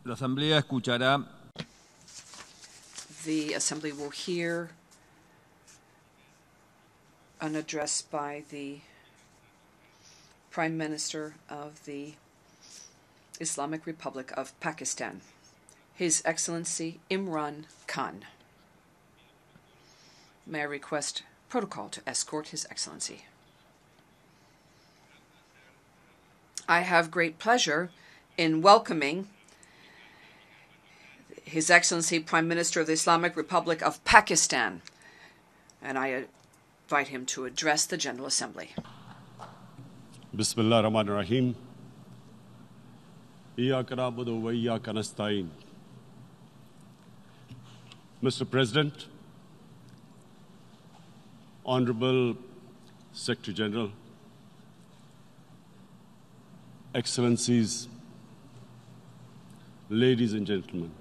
La Asamblea escuchará. The Assembly will hear an address by the Prime Minister of the Islamic Republic of Pakistan, His Excellency Imran Khan. May I request protocol to escort His Excellency. I have great pleasure in welcoming His Excellency Prime Minister of the Islamic Republic of Pakistan, and I invite him to address the General Assembly. Bismillah ar-Rahman ar-Rahim. Iyyaka na'budu wa iyyaka nasta'in. Mr. President, Honorable Secretary General, Excellencies, ladies and gentlemen,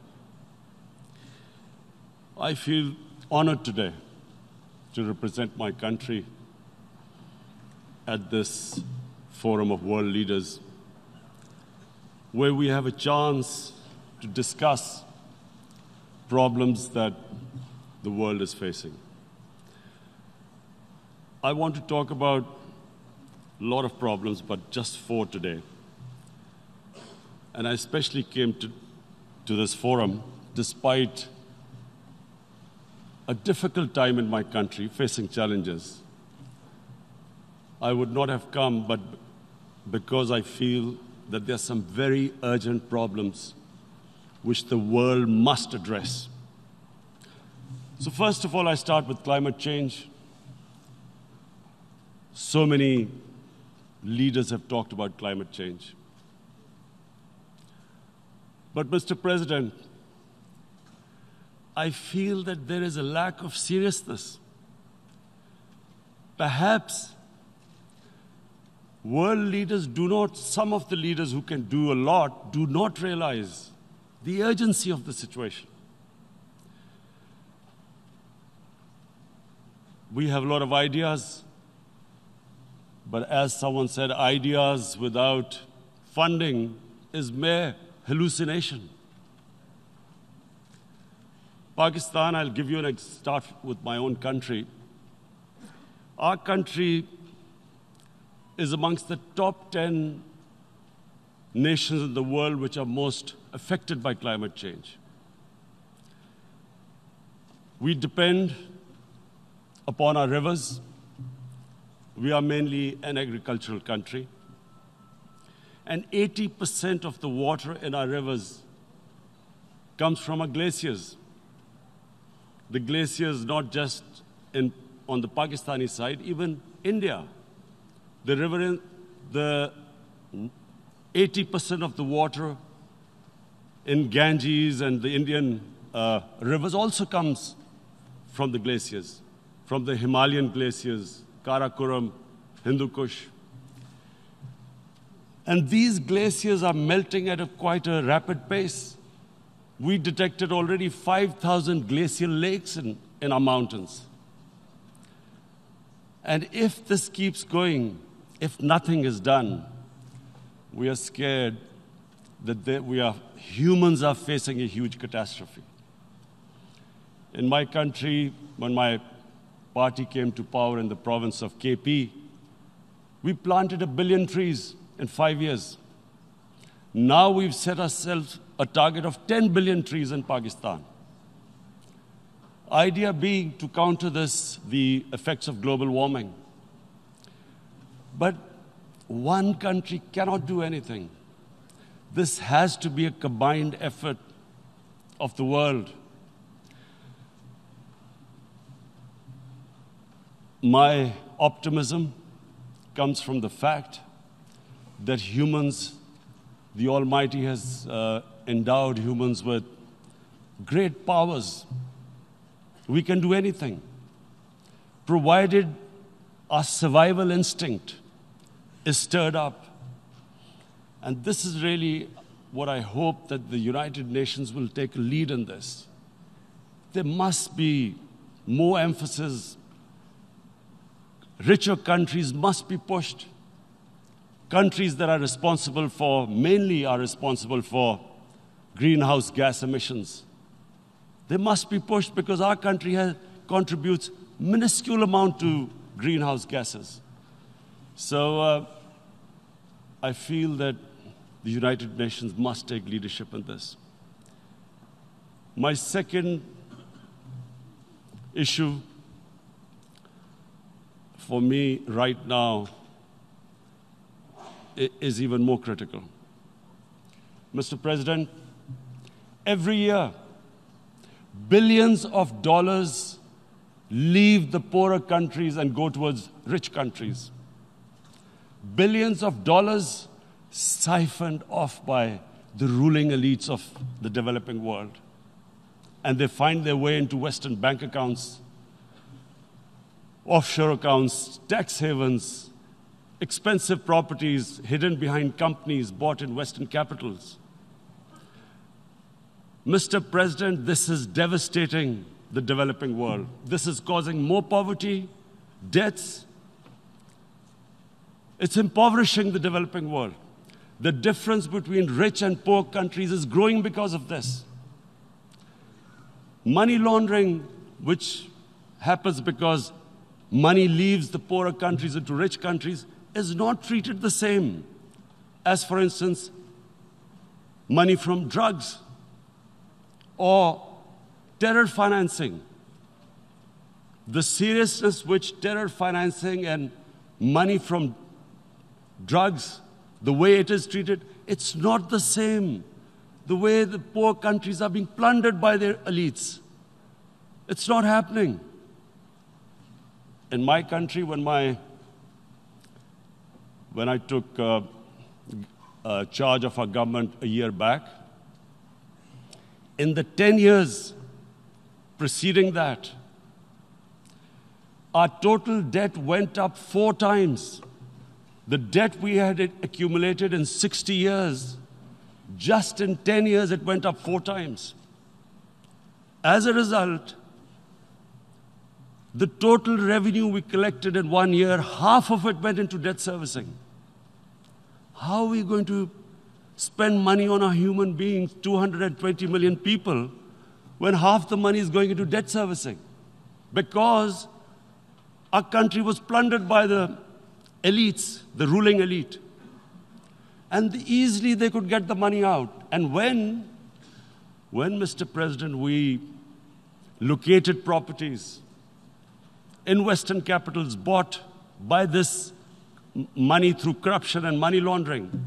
I feel honored today to represent my country at this forum of world leaders, where we have a chance to discuss problems that the world is facing. I want to talk about a lot of problems, but just 4 today. And I especially came to this forum despite a difficult time in my country, facing challenges. I would not have come, but because I feel that there are some very urgent problems which the world must address. So first of all, I start with climate change. So many leaders have talked about climate change. But Mr. President, I feel that there is a lack of seriousness. Perhaps world leaders some of the leaders who can do a lot, do not realize the urgency of the situation. We have a lot of ideas, but as someone said, ideas without funding is mere hallucination. Pakistan, I'll give you start with my own country. Our country is amongst the top 10 nations in the world which are most affected by climate change. We depend upon our rivers. We are mainly an agricultural country. And 80% of the water in our rivers comes from our glaciers. The glaciers, not just on the Pakistani side, even India. The 80% of the water in Ganges and the Indian rivers also comes from the glaciers, from the Himalayan glaciers, Karakoram, Hindu Kush. And these glaciers are melting at quite a rapid pace. We detected already 5,000 glacial lakes in our mountains. And if this keeps going, if nothing is done, we are scared that humans are facing a huge catastrophe. In my country, when my party came to power in the province of KP, we planted 1 billion trees in 5 years. Now we've set ourselves a target of 10 billion trees in Pakistan. Idea being to counter the effects of global warming. But one country cannot do anything. This has to be a combined effort of the world. My optimism comes from the fact that the Almighty has endowed humans with great powers. We can do anything, provided our survival instinct is stirred up. And this is really what I hope that the United Nations will take a lead in this. There must be more emphasis. Richer countries must be pushed. Countries that mainly are responsible for greenhouse gas emissions. They must be pushed because our country contributes minuscule amount to greenhouse gases. So I feel that the United Nations must take leadership in this. My second issue for me right now is even more critical. Mr. President, every year, billions of dollars leave the poorer countries and go towards rich countries. Billions of dollars siphoned off by the ruling elites of the developing world. And they find their way into Western bank accounts, offshore accounts, tax havens, expensive properties hidden behind companies bought in Western capitals. Mr. President, this is devastating the developing world. This is causing more poverty, debts. It's impoverishing the developing world. The difference between rich and poor countries is growing because of this. Money laundering, which happens because money leaves the poorer countries into rich countries, is not treated the same as, for instance, money from drugs or terror financing. The seriousness which terror financing and money from drugs, the way it is treated, it's not the same. The way the poor countries are being plundered by their elites. It's not happening. In my country, when I took charge of our government a year back, in the 10 years preceding that, our total debt went up 4 times. The debt we had accumulated in 60 years, just in 10 years, it went up 4 times. As a result, the total revenue we collected in 1 year, half of it went into debt servicing. How are we going to spend money on our human beings, 220 million people, when half the money is going into debt servicing? Because our country was plundered by the elites, the ruling elite. And easily they could get the money out. And when, Mr. President, we located properties in Western capitals bought by this money through corruption and money laundering,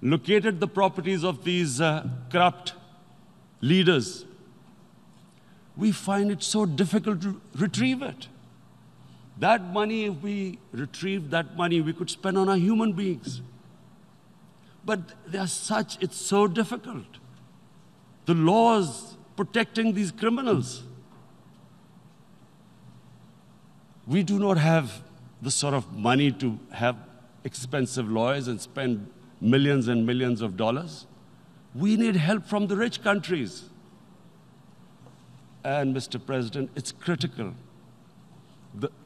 located the properties of these corrupt leaders, we find it so difficult to retrieve it. That money, if we retrieved that money, we could spend on our human beings. But it's so difficult. The laws protecting these criminals. We do not have the sort of money to have expensive lawyers and spend millions and millions of dollars. We need help from the rich countries. And, Mr. President, it's critical.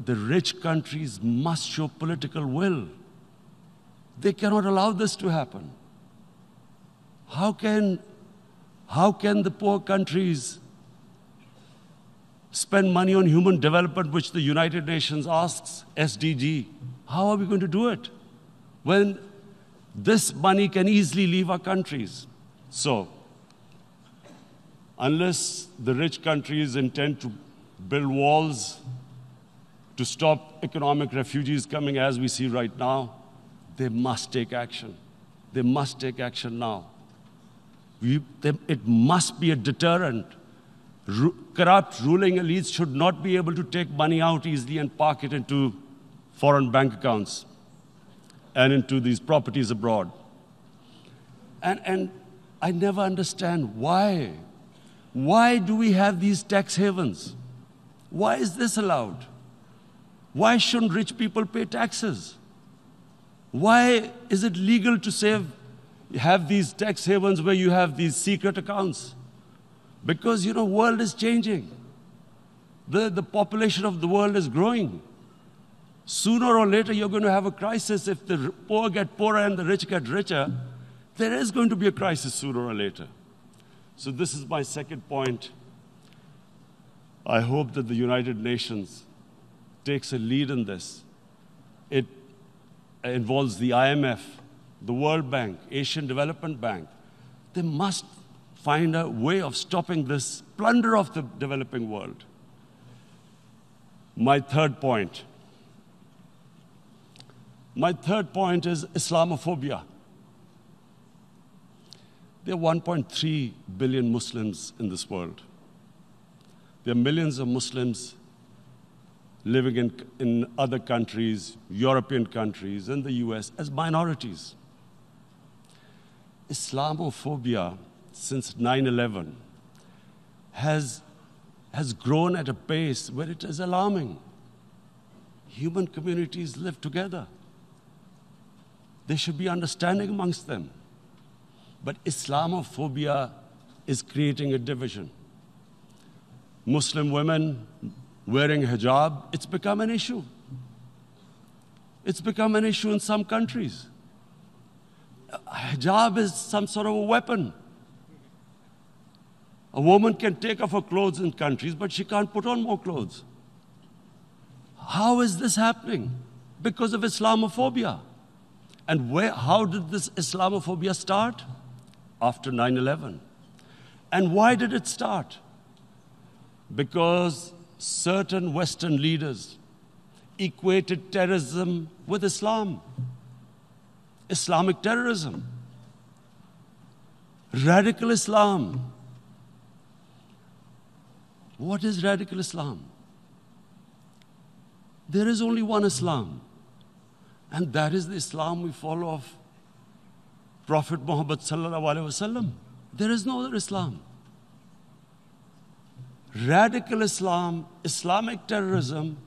The rich countries must show political will. They cannot allow this to happen. How can the poor countries spend money on human development, which the United Nations asks, SDG? How are we going to do it when this money can easily leave our countries? So, unless the rich countries intend to build walls to stop economic refugees coming as we see right now, they must take action. They must take action now. It must be a deterrent. Corrupt ruling elites should not be able to take money out easily and park it into foreign bank accounts and into these properties abroad. And I never understand why. Why do we have these tax havens? Why is this allowed? Why shouldn't rich people pay taxes? Why is it legal to have these tax havens where you have these secret accounts? Because, the world is changing. The population of the world is growing. Sooner or later, you're going to have a crisis if the poor get poorer and the rich get richer. There is going to be a crisis sooner or later. So this is my second point. I hope that the United Nations takes a lead in this. It involves the IMF, the World Bank, Asian Development Bank. They must find a way of stopping this plunder of the developing world. My third point is Islamophobia. There are 1.3 billion Muslims in this world. There are millions of Muslims living in other countries, European countries, in the US, as minorities. Islamophobia, since 9/11, has grown at a pace where it is alarming. Human communities live together. There should be understanding amongst them. But Islamophobia is creating a division. Muslim women wearing hijab, it's become an issue. It's become an issue in some countries. Hijab is some sort of a weapon. A woman can take off her clothes in countries, but she can't put on more clothes. How is this happening? Because of Islamophobia. And how did this Islamophobia start? After 9/11. And why did it start? Because certain Western leaders equated terrorism with Islam. Islamic terrorism. Radical Islam. What is radical Islam? There is only one Islam, and that is the Islam we follow of Prophet Muhammad sallallahu alaihi wasallam. There is no other Islam. Radical Islam, Islamic terrorism,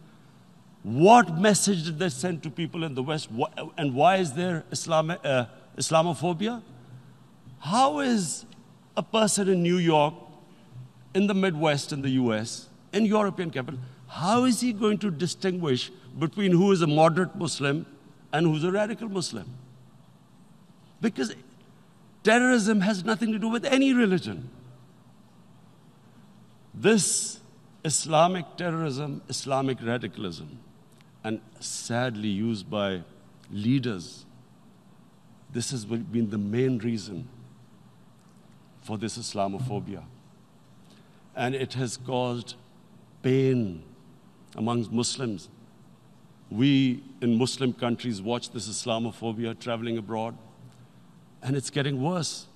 what message did they send to people in the West? And why is there Islamophobia? How is a person in New York, in the Midwest, in the US, in European capital, how is he going to distinguish between who is a moderate Muslim and who's a radical Muslim? Because terrorism has nothing to do with any religion. This Islamic terrorism, Islamic radicalism, and sadly used by leaders, this has been the main reason for this Islamophobia. And it has caused pain amongst Muslims. We in Muslim countries watch this Islamophobia traveling abroad, and it's getting worse.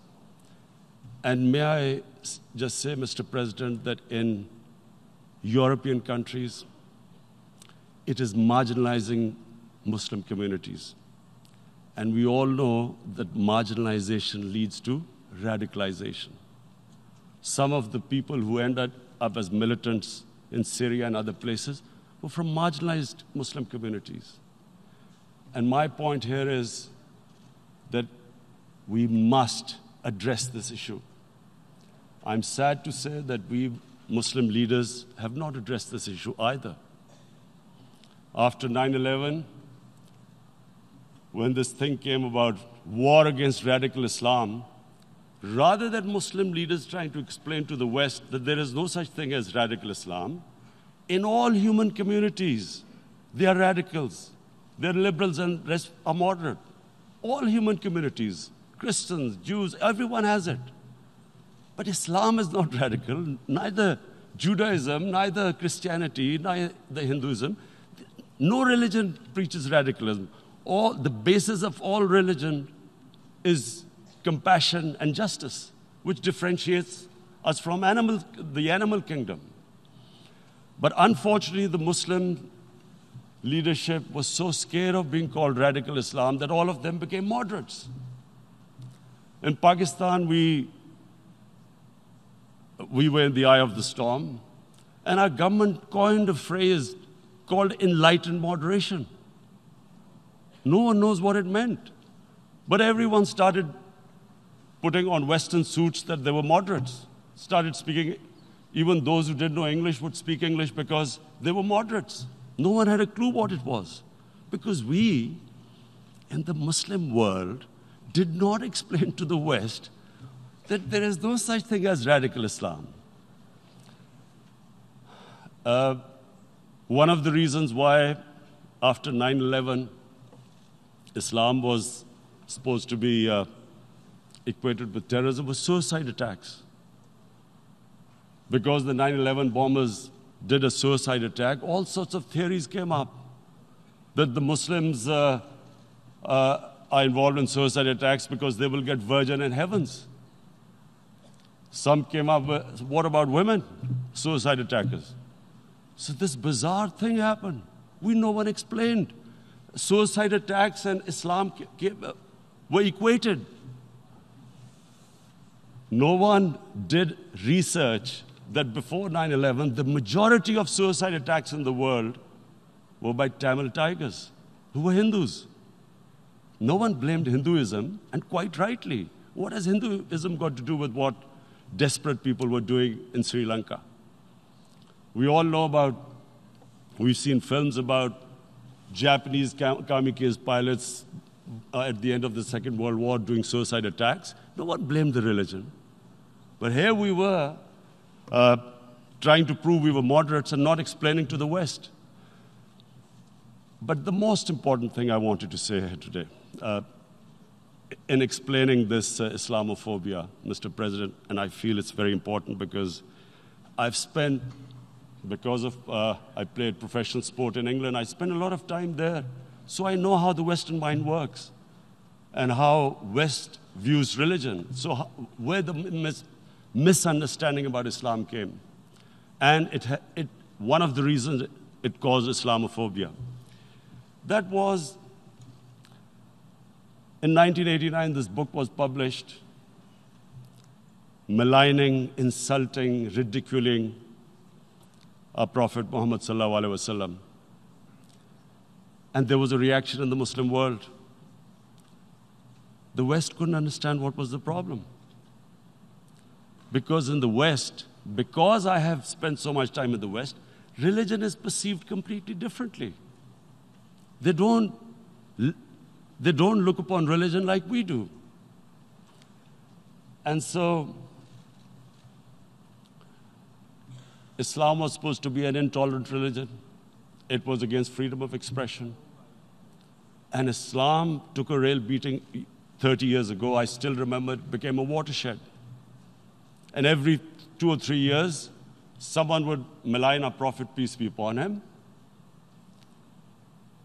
And may I just say, Mr. President, that in European countries, it is marginalizing Muslim communities. And we all know that marginalization leads to radicalization. Some of the people who ended up as militants in Syria and other places were from marginalized Muslim communities. And my point here is that we must address this issue. I'm sad to say that we Muslim leaders have not addressed this issue either. After 9/11, when this thing came about war against radical Islam, rather than Muslim leaders trying to explain to the West that there is no such thing as radical Islam, in all human communities, they are radicals. They're liberals and rest are moderate. All human communities, Christians, Jews, everyone has it. But Islam is not radical, neither Judaism, neither Christianity, neither Hinduism. No religion preaches radicalism. The basis of all religion is compassion and justice, which differentiates us from the animal kingdom. But unfortunately, the Muslim leadership was so scared of being called radical Islam that all of them became moderates. In Pakistan, we were in the eye of the storm, and our government coined a phrase called enlightened moderation. No one knows what it meant, but everyone started putting on Western suits that they were moderates, started speaking. Even those who didn't know English would speak English because they were moderates. No one had a clue what it was, because we, in the Muslim world, did not explain to the West that there is no such thing as radical Islam. One of the reasons why, after 9/11, Islam was supposed to be equated with terrorism was suicide attacks. Because the 9/11 bombers did a suicide attack, all sorts of theories came up that the Muslims are involved in suicide attacks because they will get virgin in heavens. Some came up with, what about women, suicide attackers? So this bizarre thing happened. No one explained. Suicide attacks and Islam were equated. No one did research that before 9/11, the majority of suicide attacks in the world were by Tamil Tigers, who were Hindus. No one blamed Hinduism, and quite rightly. What has Hinduism got to do with what desperate people were doing in Sri Lanka? We all know we've seen films about Japanese kamikaze pilots at the end of the Second World War doing suicide attacks. No one blamed the religion. But here we were trying to prove we were moderates and not explaining to the West. But the most important thing I wanted to say here today, in explaining this Islamophobia, Mr. President, and I feel it's very important because I played professional sport in England, I spent a lot of time there, so I know how the Western mind works and how West views religion. So where the misunderstanding about Islam came. And one of the reasons it caused Islamophobia. That was, in 1989, this book was published, maligning, insulting, ridiculing our Prophet Muhammad sallallahu alaihi wasallam. And there was a reaction in the Muslim world. The West couldn't understand what was the problem. Because in the West, because I have spent so much time in the West, religion is perceived completely differently. They don't look upon religion like we do. And so, Islam was supposed to be an intolerant religion. It was against freedom of expression. And Islam took a real beating 30 years ago. I still remember it became a watershed. And every 2 or 3 years, someone would malign our Prophet, peace be upon him.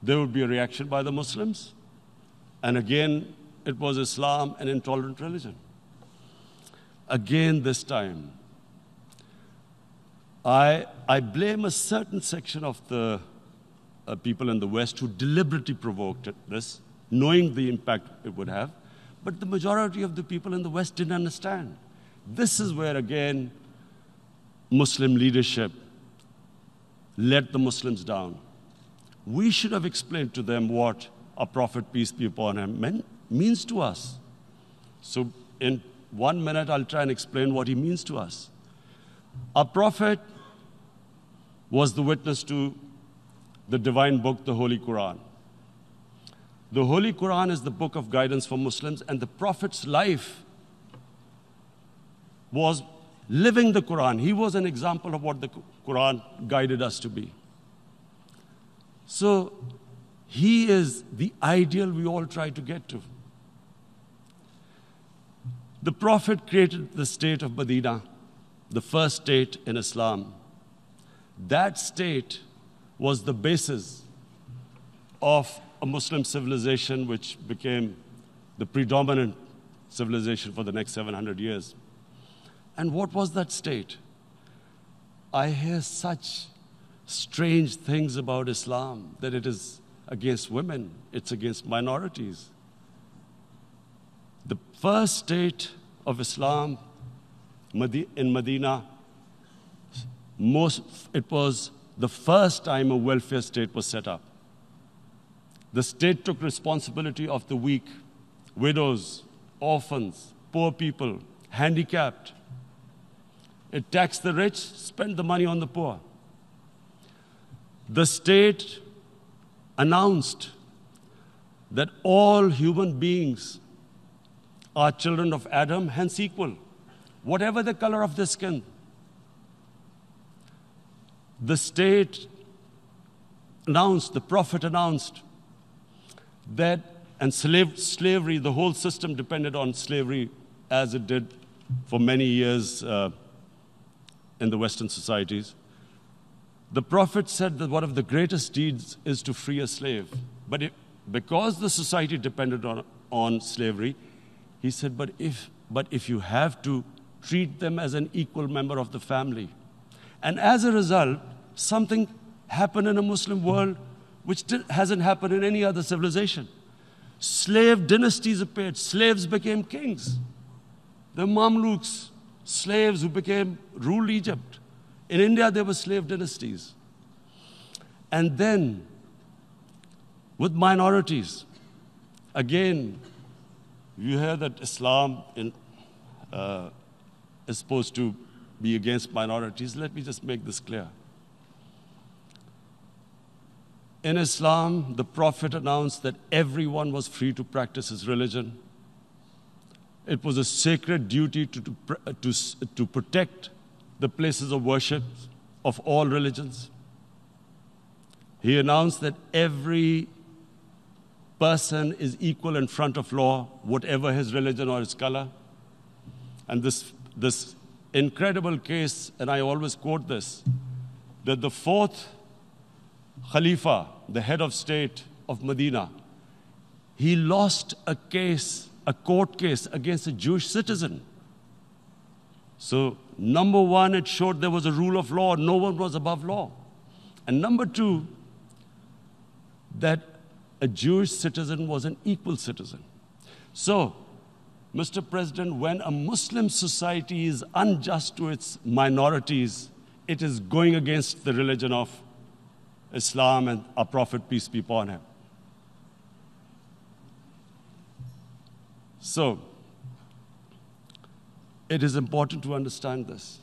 There would be a reaction by the Muslims. And again, it was Islam, an intolerant religion. Again, this time, I blame a certain section of the people in the West who deliberately provoked this, knowing the impact it would have. But the majority of the people in the West didn't understand. This is where, again, Muslim leadership let the Muslims down. We should have explained to them what our Prophet, peace be upon him, means to us. So in 1 minute, I'll try and explain what he means to us. Our Prophet was the witness to the divine book, the Holy Quran. The Holy Quran is the book of guidance for Muslims, and the Prophet's life was living the Quran. He was an example of what the Quran guided us to be. So he is the ideal we all try to get to. The Prophet created the state of Medina, the first state in Islam. That state was the basis of a Muslim civilization which became the predominant civilization for the next 700 years. And what was that state? I hear such strange things about Islam, that it is against women, it's against minorities. The first state of Islam in Medina, it was the first time a welfare state was set up. The state took responsibility of the weak, widows, orphans, poor people, handicapped. It taxed the rich, spent the money on the poor. The state announced that all human beings are children of Adam, hence equal, whatever the color of their skin. The state announced, the Prophet announced that, and slavery, the whole system depended on slavery as it did for many years in the Western societies. The Prophet said that one of the greatest deeds is to free a slave. But because the society depended on slavery, he said, but if you have to, treat them as an equal member of the family. And as a result, something happened in a Muslim world which hasn't happened in any other civilization. Slave dynasties appeared. Slaves became kings. The Mamluks, slaves who ruled Egypt. In India, there were slave dynasties. And then, with minorities, again, you hear that Islam is supposed to be against minorities. Let me just make this clear. In Islam, the Prophet announced that everyone was free to practice his religion. It was a sacred duty to protect the places of worship of all religions. He announced that every person is equal in front of law, whatever his religion or his color. And this incredible case, and I always quote this, that the fourth Khalifa, the head of state of Medina, he lost a court case against a Jewish citizen. So, number one, it showed there was a rule of law, no one was above law. And number two, that a Jewish citizen was an equal citizen. So, Mr. President, when a Muslim society is unjust to its minorities, it is going against the religion of Islam and our Prophet, peace be upon him. So, it is important to understand this.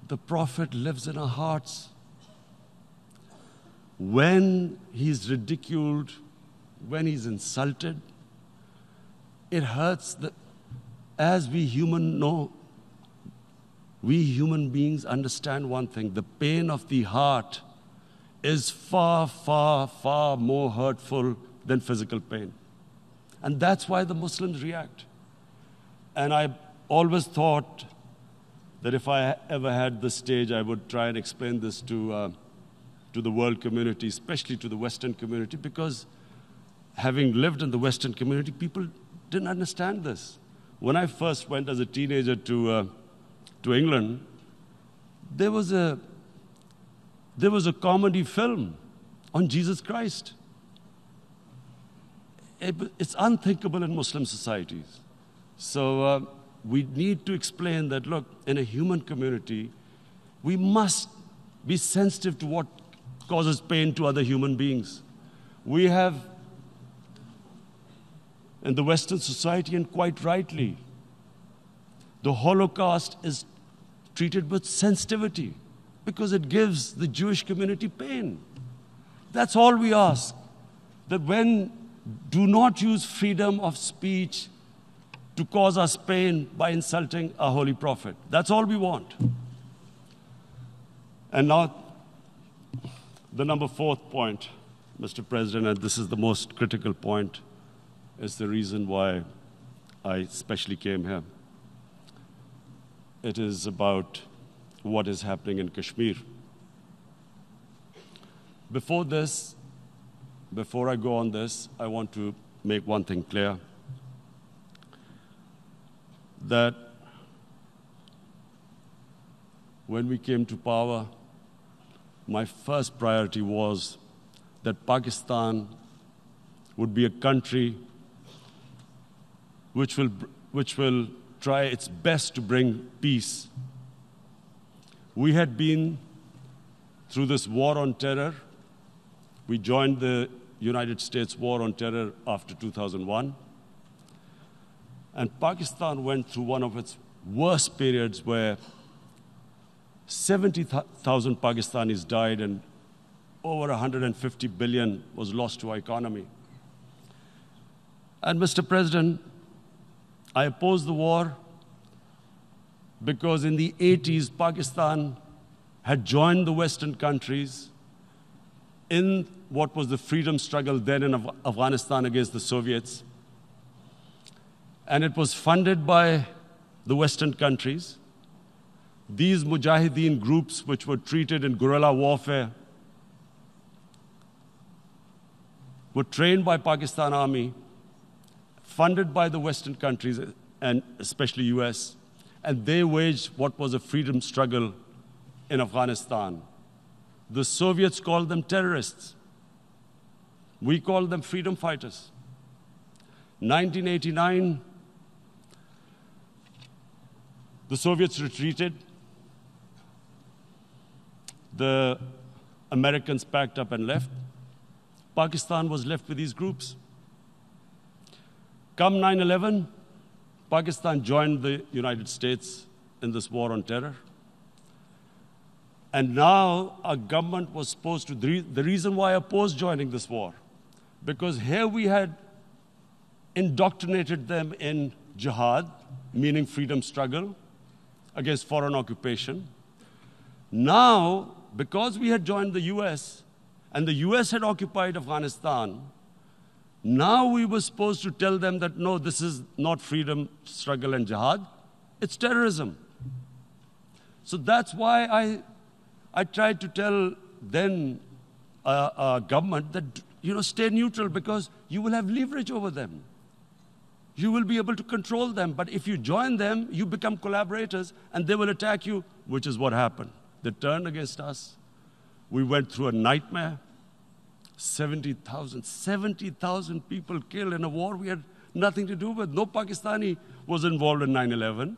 The Prophet lives in our hearts. When he's ridiculed, when he's insulted, it hurts. As we human beings understand one thing, the pain of the heart is far, far, far more hurtful than physical pain. And that's why the Muslims react. And I always thought that if I ever had the stage, I would try and explain this to the world community, especially to the Western community, because having lived in the Western community, people didn't understand this. When I first went as a teenager to England, there was a comedy film on Jesus Christ. It's unthinkable in Muslim societies. So we need to explain that, look, in a human community, we must be sensitive to what causes pain to other human beings. We have, in the Western society, and quite rightly, the Holocaust is treated with sensitivity because it gives the Jewish community pain. That's all we ask. That do not use freedom of speech to cause us pain by insulting our Holy Prophet. That's all we want. And now, the number fourth point, Mr. President, and this is the most critical point, is the reason why I especially came here. It is about what is happening in Kashmir. Before I go on this, I want to make one thing clear, that when we came to power, my first priority was that Pakistan would be a country which will try its best to bring peace. We had been through this war on terror. We joined the United States war on terror after 2001. And Pakistan went through one of its worst periods where 70,000 Pakistanis died and over 150 billion was lost to our economy. And Mr. President, I opposed the war because in the 80s, Pakistan had joined the Western countries in what was the freedom struggle then in Afghanistan against the Soviets. And it was funded by the Western countries. These Mujahideen groups, which were treated in guerrilla warfare, were trained by Pakistan Army, funded by the Western countries, and especially US, and they waged what was a freedom struggle in Afghanistan. The Soviets called them terrorists. We called them freedom fighters. 1989, the Soviets retreated. The Americans packed up and left. Pakistan was left with these groups. Come 9/11, Pakistan joined the United States in this war on terror. And now our government was supposed to, the reason why I opposed joining this war, because here we had indoctrinated them in jihad, meaning freedom struggle against foreign occupation. Now, because we had joined the US, and the US had occupied Afghanistan, now we were supposed to tell them that, no, this is not freedom struggle and jihad, it's terrorism. So that's why I tried to tell then government that, stay neutral because you will have leverage over them. You will be able to control them. But if you join them, you become collaborators and they will attack you, which is what happened. They turned against us. We went through a nightmare. 70,000 people killed in a war we had nothing to do with. No Pakistani was involved in 9/11.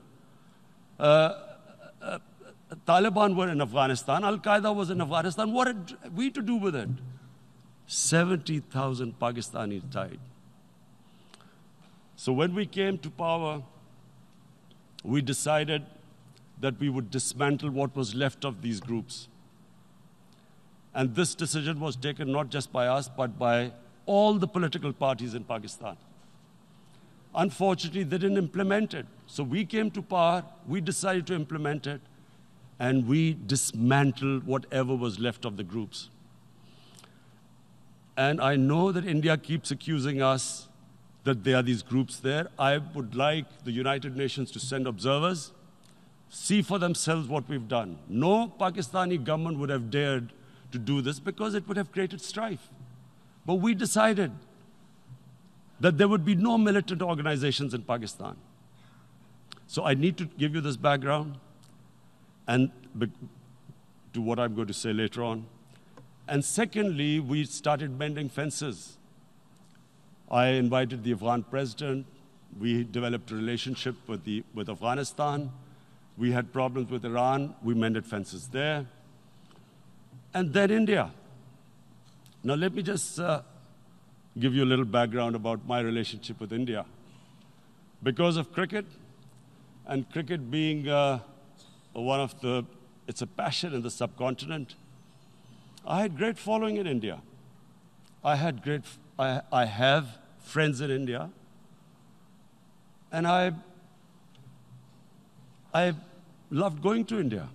Taliban were in Afghanistan. Al-Qaeda was in Afghanistan. What had we to do with it? 70,000 Pakistanis died. So when we came to power, we decided that we would dismantle what was left of these groups. And this decision was taken not just by us, but by all the political parties in Pakistan. Unfortunately, they didn't implement it. So we came to power, we decided to implement it, and we dismantled whatever was left of the groups. And I know that India keeps accusing us that there are these groups there. I would like the United Nations to send observers, see for themselves what we've done. No Pakistani government would have dared to do this because it would have created strife. But we decided that there would be no militant organizations in Pakistan. So I need to give you this background and to what I'm going to say later on. And secondly, we started mending fences. I invited the Afghan president. We developed a relationship with Afghanistan. We had problems with Iran. We mended fences there. And then India. Now let me just give you a little background about my relationship with India. Because of cricket, and cricket being it's a passion in the subcontinent, I had great following in India. I have friends in India, and I loved going to India.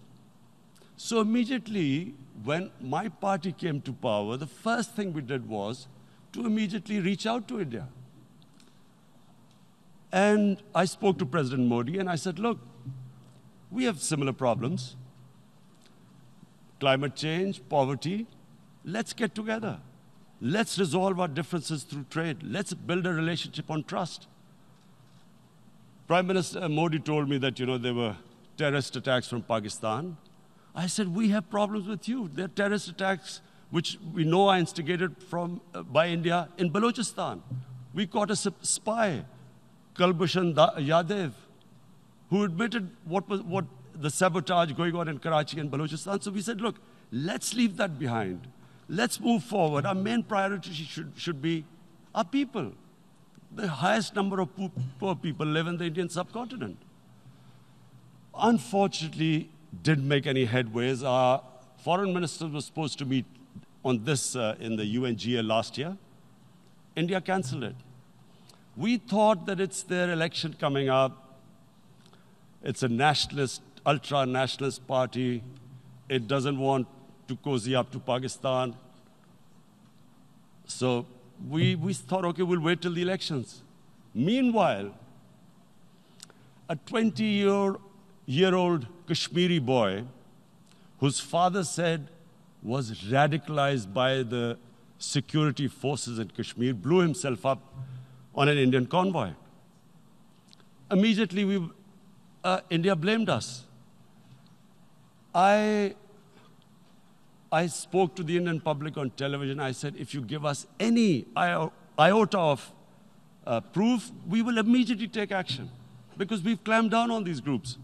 So immediately, when my party came to power, the first thing we did was to immediately reach out to India. And I spoke to President Modi, and I said, look, we have similar problems. Climate change, poverty. Let's get together. Let's resolve our differences through trade. Let's build a relationship on trust. Prime Minister Modi told me that, there were terrorist attacks from Pakistan. I said, we have problems with you. There are terrorist attacks which we know are instigated by India in Balochistan. We caught a spy, Kulbhushan Yadav, who admitted what the sabotage going on in Karachi and Balochistan. So we said, look, let's leave that behind. Let's move forward. Our main priority should be our people. The highest number of poor people live in the Indian subcontinent. Unfortunately, didn't make any headways. Our foreign ministers were supposed to meet on this in the UNGA last year. India canceled it. We thought that it's their election coming up. It's a nationalist, ultra-nationalist party. It doesn't want to cozy up to Pakistan. So we thought, okay, we'll wait till the elections. Meanwhile, a 20-year-old Kashmiri boy, whose father said was radicalized by the security forces in Kashmir, blew himself up on an Indian convoy. Immediately, India blamed us. I spoke to the Indian public on television. I said, if you give us any iota of proof, we will immediately take action, because we've clamped down on these groups.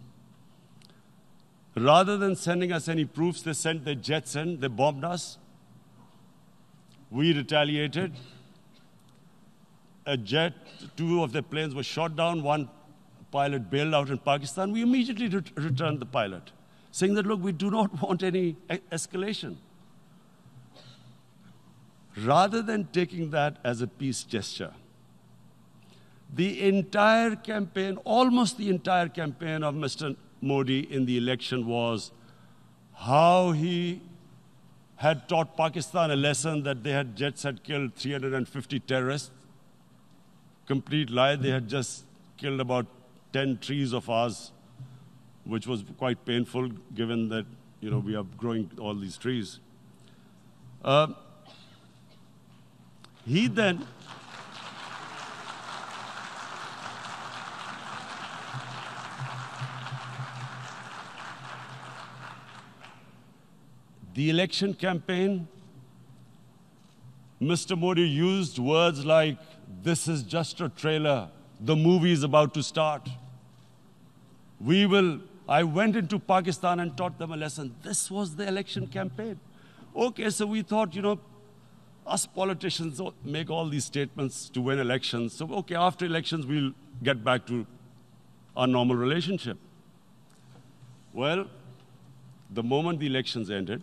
Rather than sending us any proofs, they sent their jets in, they bombed us. We retaliated. A jet, 2 of their planes were shot down, 1 pilot bailed out in Pakistan. We immediately returned the pilot, saying that, look, we do not want any escalation. Rather than taking that as a peace gesture, the entire campaign, almost the entire campaign of Mr. Modi in the election was how he had taught Pakistan a lesson that jets had killed 350 terrorists. Complete lie. They had just killed about 10 trees of ours, which was quite painful given that, we are growing all these trees. He then the election campaign, Mr. Modi used words like, this is just a trailer, the movie is about to start. I went into Pakistan and taught them a lesson. This was the election campaign. Okay, so we thought, us politicians make all these statements to win elections. So, okay, after elections, we'll get back to our normal relationship. Well, the moment the elections ended,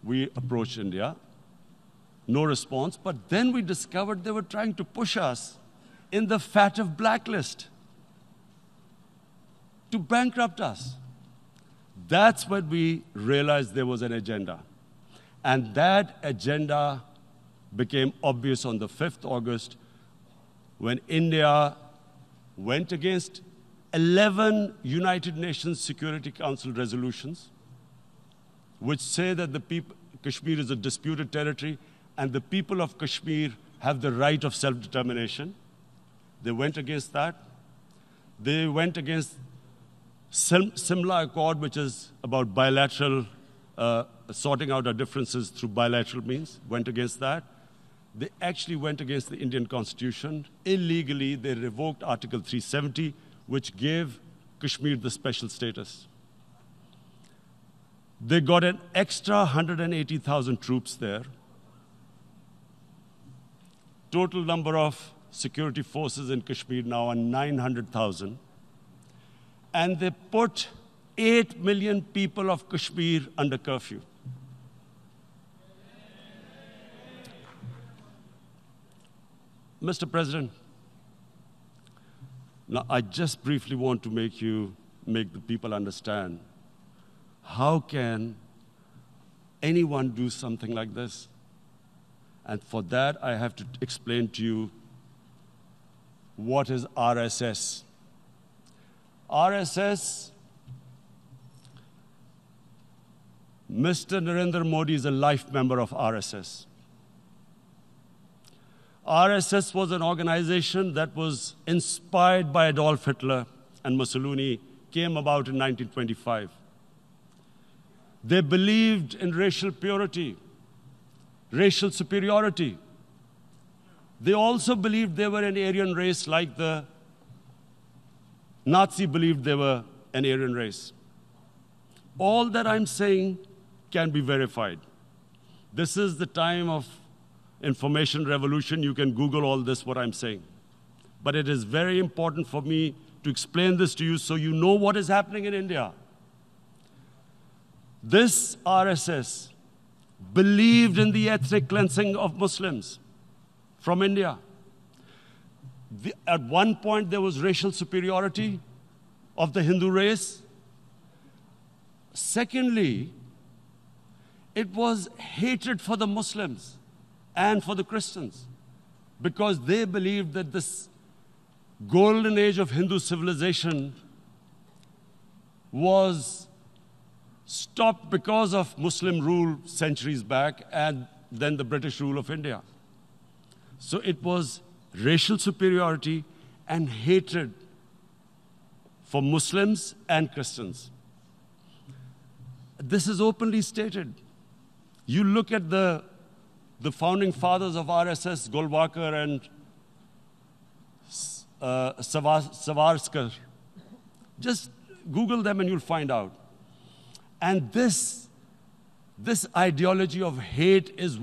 we approached India. No response. But then we discovered they were trying to push us in the FATF blacklist to bankrupt us. That's when we realized there was an agenda. And that agenda became obvious on the 5th August when India went against 11 United Nations Security Council resolutions which say that Kashmir is a disputed territory and the people of Kashmir have the right of self-determination. They went against that. They went against Simla Accord, which is about bilateral, sorting out our differences through bilateral means, went against that. They actually went against the Indian Constitution. Illegally, they revoked Article 370, which gave Kashmir the special status. They got an extra 180,000 troops there. Total number of security forces in Kashmir now are 900,000. And they put 8 million people of Kashmir under curfew. Mr. President, now I just briefly want to make the people understand, how can anyone do something like this? And for that, I have to explain to you what is RSS. RSS, Mr. Narendra Modi is a life member of RSS. RSS was an organization that was inspired by Adolf Hitler and Mussolini, came about in 1925. They believed in racial purity, racial superiority. They also believed they were an Aryan race like the Nazi believed they were an Aryan race. All that I'm saying can be verified. This is the time of information revolution. You can Google all this, what I'm saying. But it is very important for me to explain this to you so you know what is happening in India. This RSS believed in the ethnic cleansing of Muslims from India. At one point, there was racial superiority of the Hindu race. Secondly, it was hatred for the Muslims and for the Christians, because they believed that this golden age of Hindu civilization was stopped because of Muslim rule centuries back and then the British rule of India. So it was racial superiority and hatred for Muslims and Christians. This is openly stated. You look at the founding fathers of RSS, Golwalkar and Savarkar. Just Google them and you'll find out. And this ideology of hate is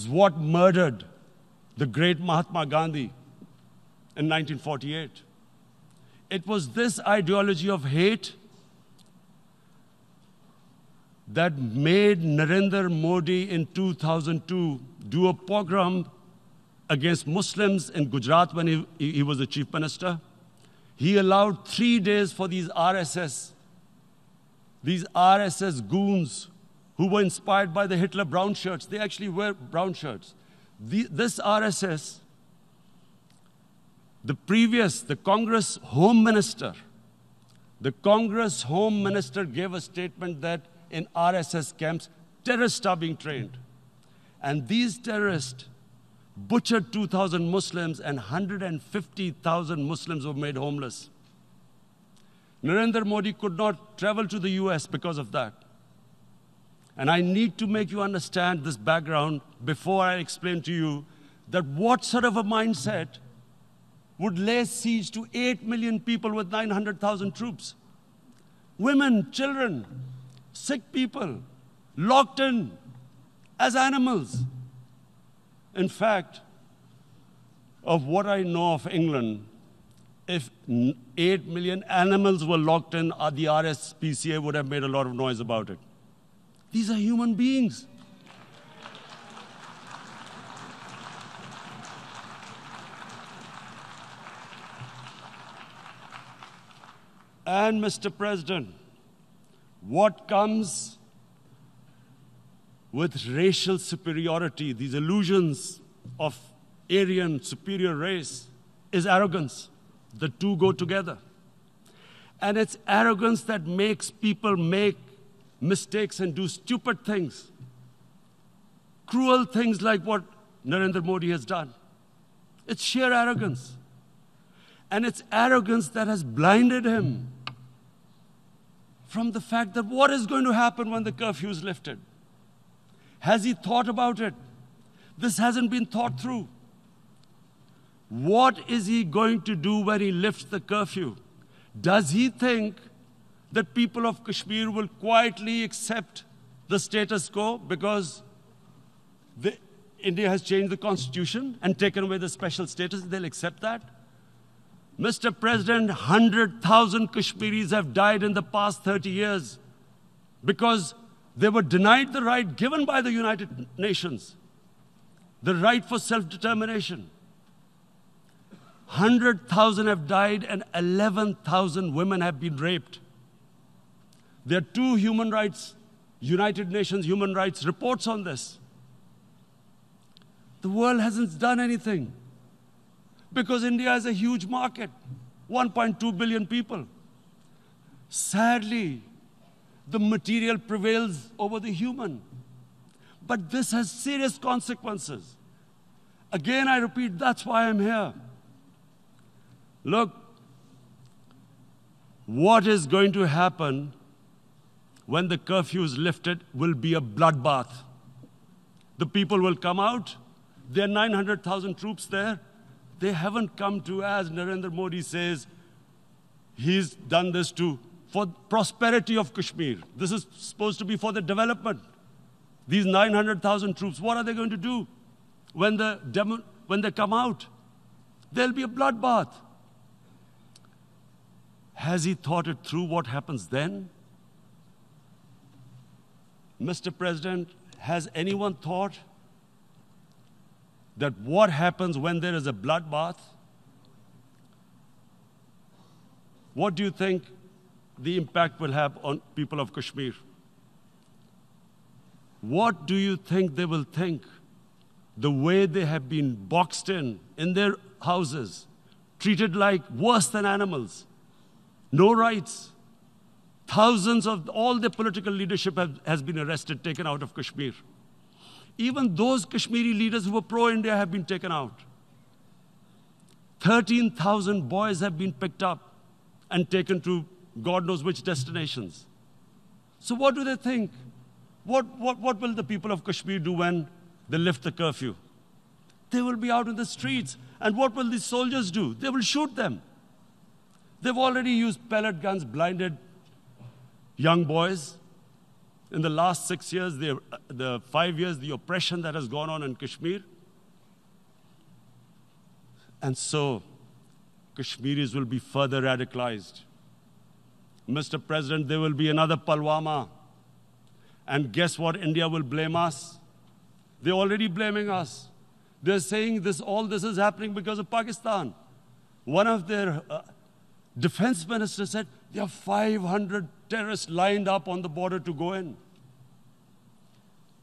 what murdered the great Mahatma Gandhi in 1948. It was this ideology of hate that made Narendra Modi in 2002 do a pogrom against Muslims in Gujarat when he was the chief minister. He allowed 3 days for these RSS goons who were inspired by the Hitler brown shirts. They actually wear brown shirts. This RSS, the Congress Home Minister gave a statement that in RSS camps, terrorists are being trained. And these terrorists butchered 2,000 Muslims and 150,000 Muslims were made homeless. Narendra Modi could not travel to the US because of that. And I need to make you understand this background before I explain to you that what sort of a mindset would lay siege to 8 million people with 900,000 troops. Women, children, sick people, locked in as animals. In fact, of what I know of England, if 8 million animals were locked in, the RSPCA would have made a lot of noise about it. These are human beings. And Mr. President, what comes with racial superiority, these illusions of Aryan superior race, is arrogance. The two go together. And it's arrogance that makes people make mistakes and do stupid things. Cruel things like what Narendra Modi has done. It's sheer arrogance. And it's arrogance that has blinded him from the fact that what is going to happen when the curfew is lifted? Has he thought about it? This hasn't been thought through. What is he going to do when he lifts the curfew? Does he think that people of Kashmir will quietly accept the status quo because India has changed the constitution and taken away the special status? They'll accept that? Mr. President, 100,000 Kashmiris have died in the past 30 years because they were denied the right given by the United Nations, the right for self-determination. 100,000 have died and 11,000 women have been raped. There are 2 United Nations human rights reports on this. The world hasn't done anything because India is a huge market, 1.2 billion people. Sadly, the material prevails over the human. But this has serious consequences. Again, I repeat, that's why I'm here. Look, what is going to happen when the curfew is lifted will be a bloodbath. The people will come out. There are 900,000 troops there. They haven't come to, as Narendra Modi says, he's done this for prosperity of Kashmir. This is supposed to be for the development. These 900,000 troops, what are they going to do when they come out? There'll be a bloodbath. Has he thought it through what happens then? Mr. President, has anyone thought that what happens when there is a bloodbath? What do you think the impact will have on people of Kashmir? What do you think they will think? The way they have been boxed in their houses, treated like worse than animals, no rights. Thousands of all the political leadership has been arrested, taken out of Kashmir. Even those Kashmiri leaders who were pro-India have been taken out. 13,000 boys have been picked up and taken to God knows which destinations. So what do they think? What will the people of Kashmir do when they lift the curfew? They will be out in the streets. And what will these soldiers do? They will shoot them. They've already used pellet guns, blinded young boys. In the last 6 years, the 5 years, the oppression that has gone on in Kashmir. And so, Kashmiris will be further radicalized. Mr. President, there will be another Pulwama. And guess what? India will blame us. They're already blaming us. They're saying all this is happening because of Pakistan. One of their defense ministers said, there are 500 terrorists lined up on the border to go in.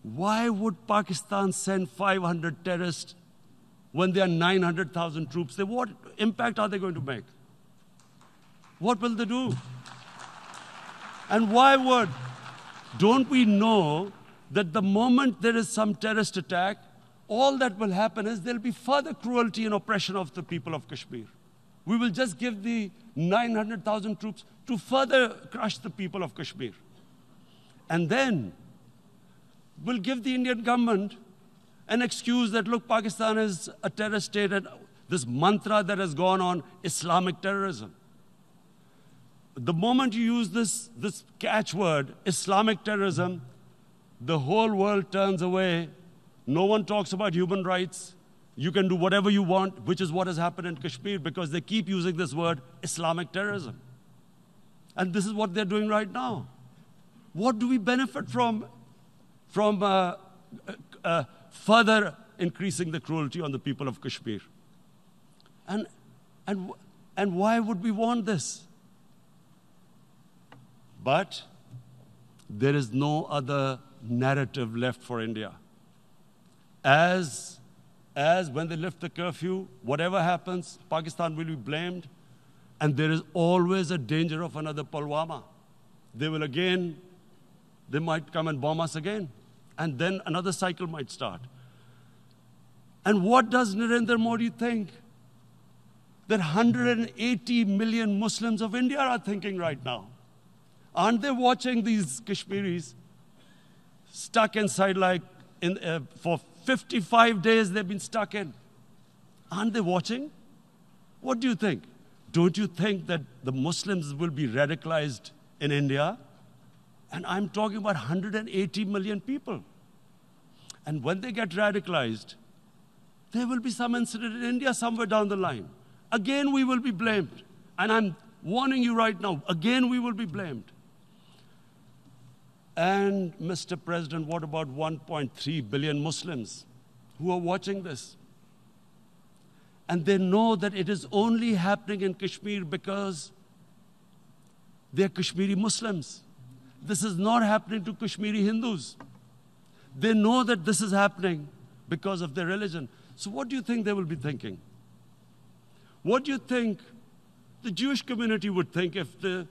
Why would Pakistan send 500 terrorists when there are 900,000 troops? What impact are they going to make? What will they do? And why would? Don't we know that the moment there is some terrorist attack, all that will happen is there'll be further cruelty and oppression of the people of Kashmir. We will just give the 900,000 troops to further crush the people of Kashmir. And then we'll give the Indian government an excuse that, look, Pakistan is a terrorist state, and this mantra that has gone on, Islamic terrorism. The moment you use this catchword, Islamic terrorism, the whole world turns away. No one talks about human rights. You can do whatever you want, which is what has happened in Kashmir, because they keep using this word, Islamic terrorism. And this is what they're doing right now. What do we benefit from further increasing the cruelty on the people of Kashmir? And why would we want this? But there is no other narrative left for India. As when they lift the curfew, whatever happens, Pakistan will be blamed, and there is always a danger of another Pulwama. They might come and bomb us again, and then another cycle might start. And what does Narendra Modi think? That 180 million Muslims of India are thinking right now. Aren't they watching these Kashmiris stuck inside for 55 days they've been stuck in? Aren't they watching? What do you think? Don't you think that the Muslims will be radicalized in India? And I'm talking about 180 million people. And when they get radicalized, there will be some incident in India somewhere down the line. Again, we will be blamed. And I'm warning you right now, again, we will be blamed. And, Mr. President, what about 1.3 billion Muslims who are watching this? And they know that it is only happening in Kashmir because they're Kashmiri Muslims. This is not happening to Kashmiri Hindus. They know that this is happening because of their religion. So what do you think they will be thinking? What do you think the Jewish community would think if there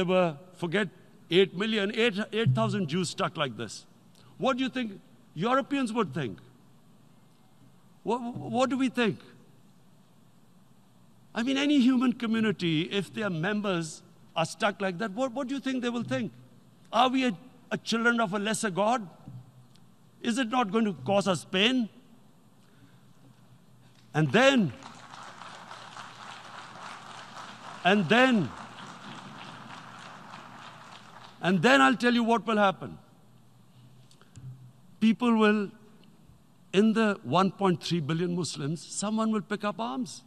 were, forget 8,000 Jews stuck like this? What do you think Europeans would think? What do we think? I mean, any human community, if their members are stuck like that, what do you think they will think? Are we a children of a lesser God? Is it not going to cause us pain? And then I'll tell you what will happen. People will, in the 1.3 billion Muslims, someone will pick up arms.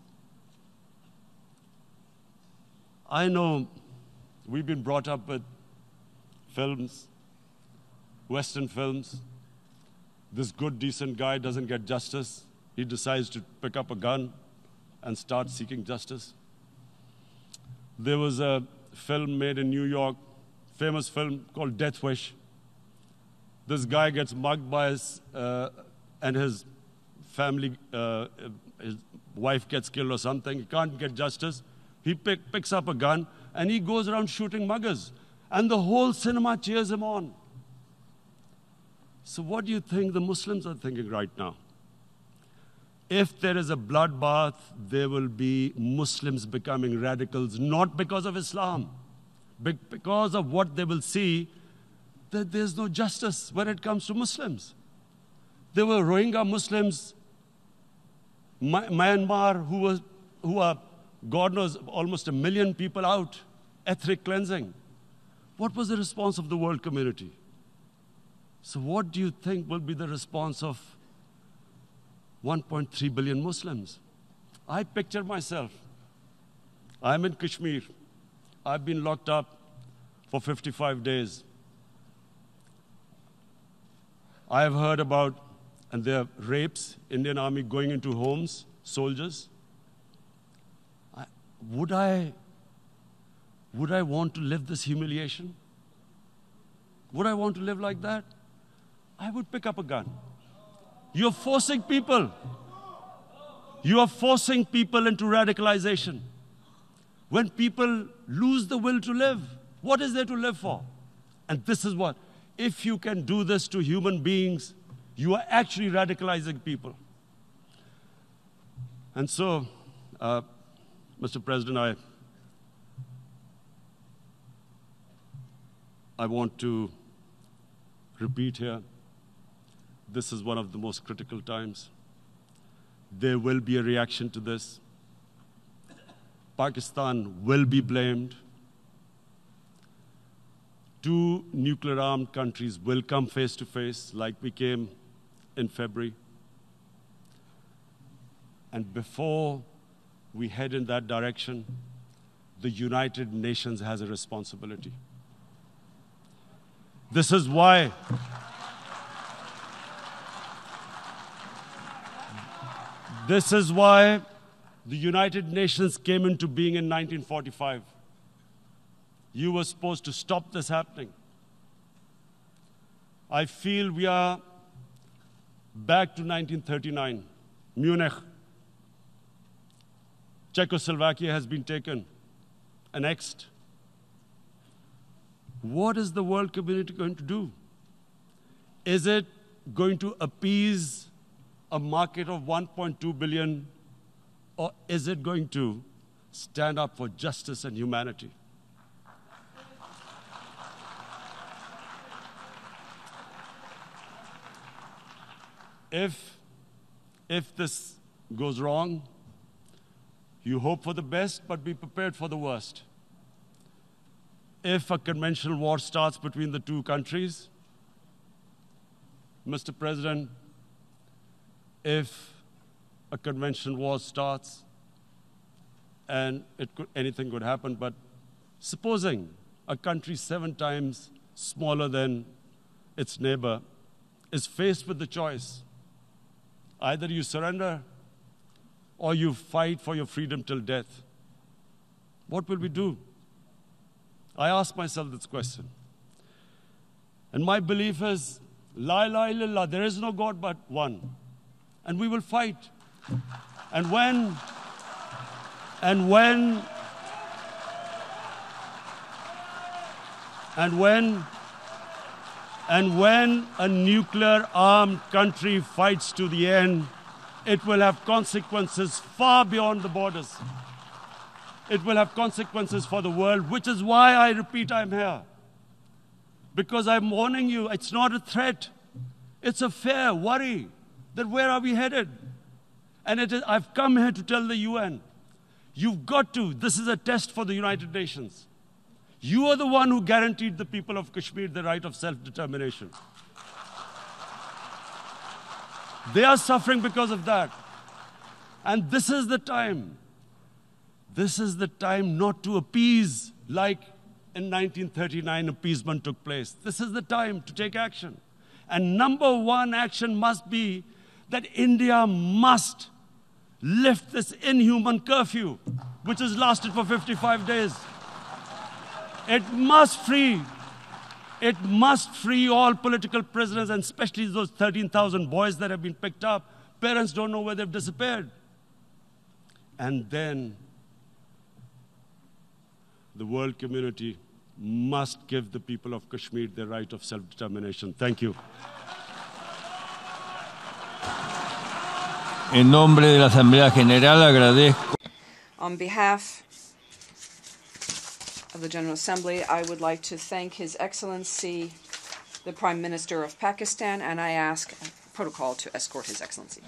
I know we've been brought up with films, Western films. This good, decent guy doesn't get justice. he decides to pick up a gun and start seeking justice. There was a film made in New York, famous film called Death Wish. This guy gets mugged by and his family, his wife gets killed or something. He can't get justice. He picks up a gun and he goes around shooting muggers. And the whole cinema cheers him on. So what do you think the Muslims are thinking right now? If there is a bloodbath, there will be Muslims becoming radicals, not because of Islam, but because of what they will see, that there's no justice when it comes to Muslims. There were Rohingya Muslims, Myanmar, who are, God knows, almost 1 million people out, ethnic cleansing. What was the response of the world community? So what do you think will be the response of 1.3 billion Muslims? I picture myself. I'm in Kashmir. I've been locked up for 55 days. I have heard about, and there are rapes, Indian Army going into homes, soldiers. Would I want to live this humiliation? Would I want to live like that? I would pick up a gun. You're forcing people. You are forcing people into radicalization. When people lose the will to live, what is there to live for? And this is what, if you can do this to human beings, you are actually radicalizing people. And so, Mr. President, I want to repeat here, this is one of the most critical times. There will be a reaction to this. Pakistan will be blamed. 2 nuclear-armed countries will come face to face like we came in February. And before we head in that direction, the United Nations has a responsibility. This is why the United Nations came into being in 1945. You were supposed to stop this happening. I feel we are back to 1939, Munich. Czechoslovakia has been taken, annexed. What is the world community going to do? Is it going to appease a market of 1.2 billion, or is it going to stand up for justice and humanity? If this goes wrong, you hope for the best, but be prepared for the worst. If a conventional war starts between the 2 countries, Mr. President, if a conventional war starts, and anything could happen, but supposing a country 7 times smaller than its neighbor is faced with the choice, either you surrender or you fight for your freedom till death, what will we do? I ask myself this question. And my belief is, La ilaha illallah, there is no God but one. And we will fight. And when a nuclear-armed country fights to the end, it will have consequences far beyond the borders. It will have consequences for the world, which is why I repeat I'm here. Because I'm warning you, it's not a threat. It's a fair worry that where are we headed? And I've come here to tell the UN, you've got to, this is a test for the United Nations. You are the one who guaranteed the people of Kashmir the right of self-determination. They are suffering because of that. And this is the time. This is the time not to appease like in 1939 appeasement took place. This is the time to take action. And number 1 action must be that India must lift this inhuman curfew, which has lasted for 55 days. It must free all political prisoners, and especially those 13,000 boys that have been picked up. Parents don't know where they've disappeared. And then the world community must give the people of Kashmir the right of self-determination. Thank you. En nombre de la Asamblea General agradezco. On behalf of the General Assembly, I would like to thank His Excellency, the Prime Minister of Pakistan, and I ask protocol to escort His Excellency.